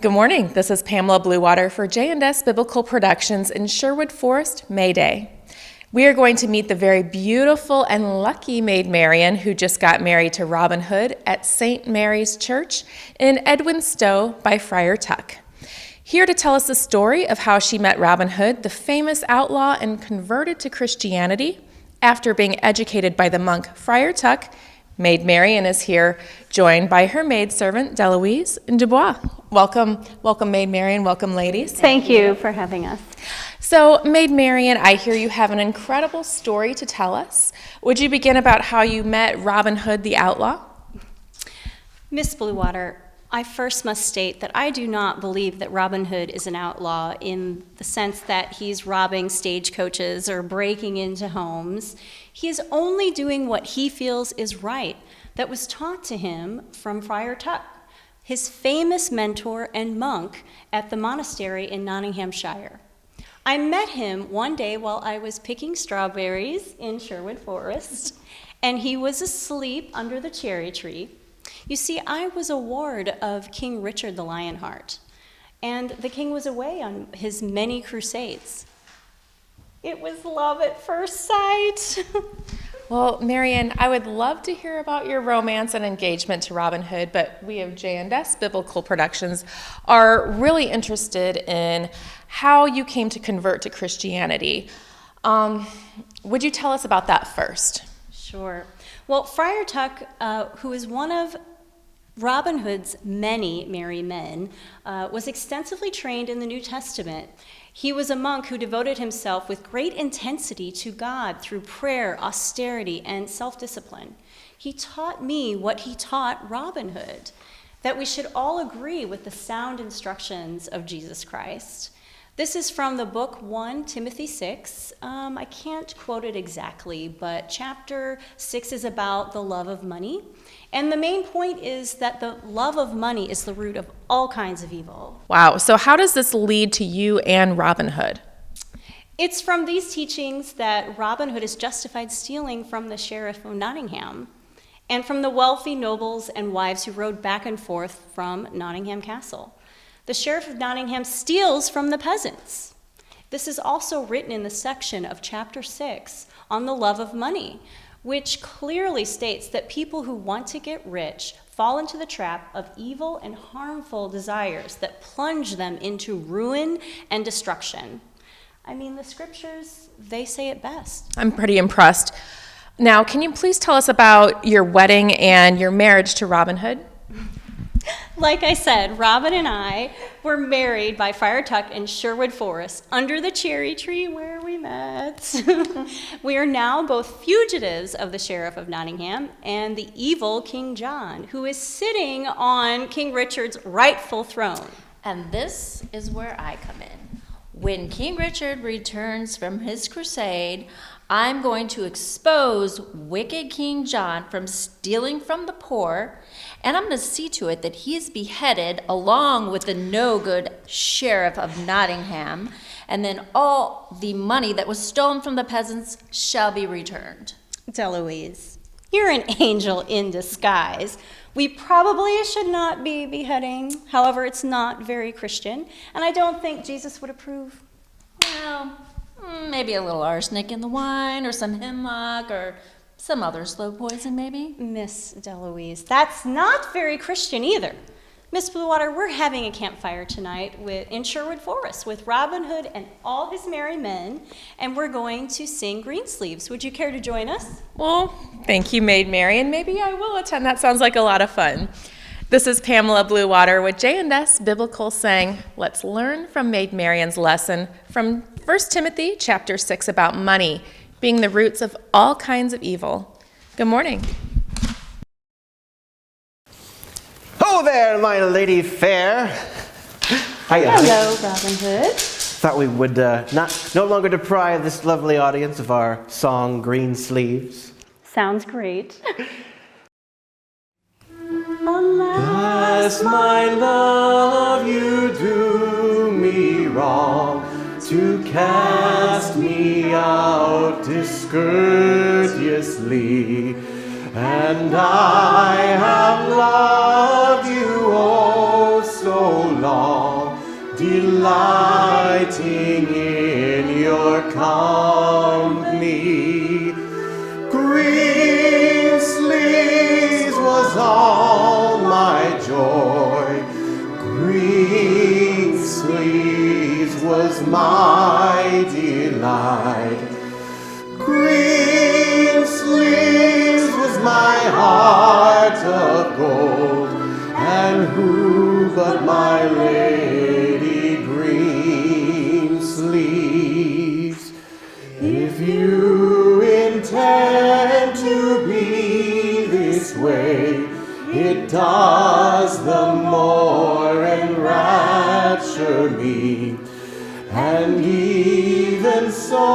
Good morning. This is Pamela Bluewater for J&S Biblical Productions in Sherwood Forest, May Day. We are going to meet the very beautiful and lucky Maid Marian who just got married to Robin Hood at St. Mary's Church in Edwinstowe by Friar Tuck. Here to tell us the story of how she met Robin Hood, the famous outlaw, and converted to Christianity after being educated by the monk Friar Tuck, Maid Marian is here, joined by her maidservant, Deloise Dubois. Welcome, Maid Marian. Welcome, ladies. Thank you for having us. So, Maid Marian, I hear you have an incredible story to tell us. Would you begin about how you met Robin Hood the outlaw? Miss Bluewater, I first must state that I do not believe that Robin Hood is an outlaw in the sense that he's robbing stagecoaches or breaking into homes. He is only doing what he feels is right, that was taught to him from Friar Tuck, his famous mentor and monk at the monastery in Nottinghamshire. I met him one day while I was picking strawberries in Sherwood Forest, and he was asleep under the cherry tree. You see, I was a ward of King Richard the Lionheart, and the king was away on his many crusades. It was love at first sight. Well, Marian, I would love to hear about your romance and engagement to Robin Hood, but we of J&S Biblical Productions are really interested in how you came to convert to Christianity. Would you tell us about that first? Sure. Well, Friar Tuck, who is one of Robin Hood's many merry men, was extensively trained in the New Testament. He was a monk who devoted himself with great intensity to God through prayer, austerity, and self-discipline. He taught me what he taught Robin Hood, that we should all agree with the sound instructions of Jesus Christ. This is from the book 1 Timothy 6. I can't quote it exactly, but chapter 6 is about the love of money. And the main point is that the love of money is the root of all kinds of evil. Wow. So how does this lead to you and Robin Hood? It's from these teachings that Robin Hood is justified stealing from the Sheriff of Nottingham and from the wealthy nobles and wives who rode back and forth from Nottingham Castle. The Sheriff of Nottingham steals from the peasants. This is also written in the section of chapter 6 on the love of money, which clearly states that people who want to get rich fall into the trap of evil and harmful desires that plunge them into ruin and destruction. I mean, the scriptures, they say it best. I'm pretty impressed. Now, can you please tell us about your wedding and your marriage to Robin Hood? Like I said, Robin and I were married by Friar Tuck in Sherwood Forest under the cherry tree where we met. We are now both fugitives of the Sheriff of Nottingham and the evil King John, who is sitting on King Richard's rightful throne. And this is where I come in. When King Richard returns from his crusade, I'm going to expose wicked King John from stealing from the poor, and I'm going to see to it that he is beheaded along with the no-good Sheriff of Nottingham, and then all the money that was stolen from the peasants shall be returned. Deloise, you're an angel in disguise. We probably should not be beheading. However, it's not very Christian, and I don't think Jesus would approve. Well, maybe a little arsenic in the wine, or some hemlock, or some other slow poison, maybe. Miss Deloise, that's not very Christian either. Miss Bluewater, we're having a campfire tonight in Sherwood Forest with Robin Hood and all his merry men, and we're going to sing Greensleeves. Would you care to join us? Well, thank you, Maid Marian. Maybe I will attend. That sounds like a lot of fun. This is Pamela Bluewater with J&S Biblical saying, let's learn from Maid Marian's lesson from 1 Timothy chapter 6 about money being the roots of all kinds of evil. Good morning. Ho there, my lady fair. Hiya. Hello, Robin Hood. Thought we would no longer deprive this lovely audience of our song Greensleeves. Sounds great. Alas, my love, you do me wrong to cast me out discourteously, and I have loved you oh so long. delighting in your company. Greensleeves was all my joy. Greensleeves was my delight. Greensleeves was my heart of gold, and who but my lady Greensleeves? If you intend to be this way, it does the more enrapture me. And even so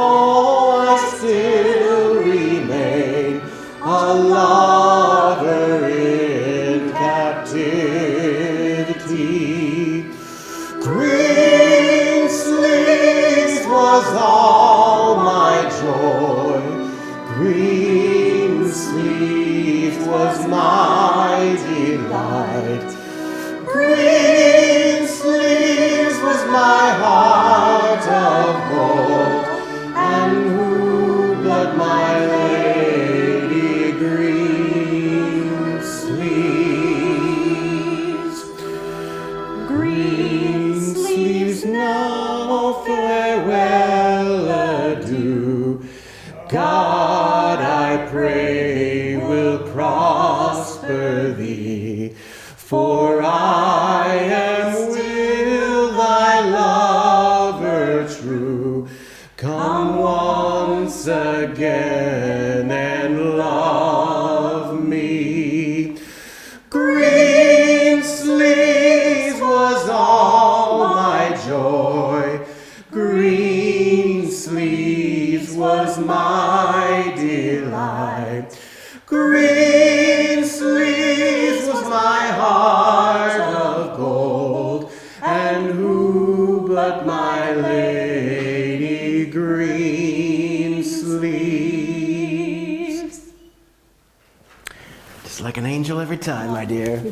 I still remain a lover in captivity. Greensleeves was all my joy. Greensleeves was my delight. Greensleeves was my heart of gold, and who but my lady Greensleeves? Greensleeves, now farewell, adieu. God, I pray, will prosper thee, for I am will thy lover true. Come once again and love me. Greensleeves was all my joy. Greensleeves was my delight. Greensleeves was my heart of gold, and who but my lady Greensleeves? Just like an angel every time, my dear.